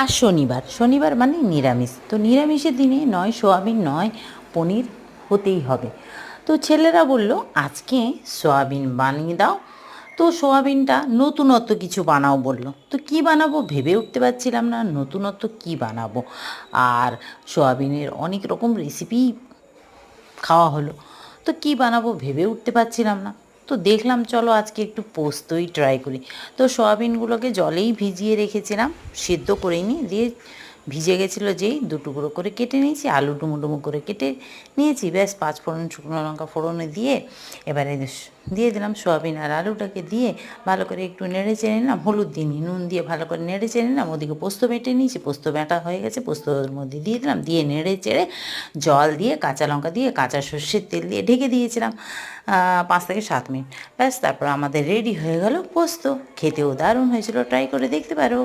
আর শনিবার, শনিবার মানে নিরামিষ। তো নিরামিষের দিনে নয় সোয়াবিন নয় পনির হতেই হবে। তো ছেলেরা বলল আজকে সোয়াবিন বানিয়ে দাও। তো সোয়াবিনটা নতুনত্ব কিছু বানাও বলল। তো কি বানাবো ভেবে উঠতে পারছিলাম না, নতুনত্ব কি বানাবো। আর সোয়াবিনের অনেক রকম রেসিপি খাওয়া হলো, তো কি বানাবো ভেবে উঠতে পারছিলাম না। তো দেখলাম চলো আজকে একটু পোস্তই ট্রাই করি। তো সয়াবিনগুলোকে জলেই ভিজিয়ে রেখেছিলাম, সেদ্ধ করে নিই, দিয়ে ভিজে গেছিলো যেই দু টুকরো করে কেটে নিয়েছি, আলু ডুমো ডুমো করে কেটে নিয়েছি, ব্যাস পাঁচ ফোড়ন শুকনো লঙ্কা ফোড়নে দিয়ে এবারে দিয়ে দিলাম সয়াবিন আর আলুটাকে, দিয়ে ভালো করে একটু নেড়ে চেড়ে নিলাম, হলুদ দিইনি, নুন দিয়ে ভালো করে নেড়ে চেড়ে নিলাম। ওদিকে পোস্ত বেটে নিয়েছি, পোস্ত বাটা হয়ে গেছে, পোস্তর মধ্যে দিয়ে দিলাম, দিয়ে নেড়ে চেড়ে জল দিয়ে কাঁচা লঙ্কা দিয়ে কাঁচা সর্ষের তেল দিয়ে ঢেকে দিয়েছিলাম 5 থেকে 7 মিনিট। ব্যাস তারপর আমাদের রেডি হয়ে গেল পোস্ত। খেতেও দারুণ হয়েছিল, ট্রাই করে দেখতে পারো।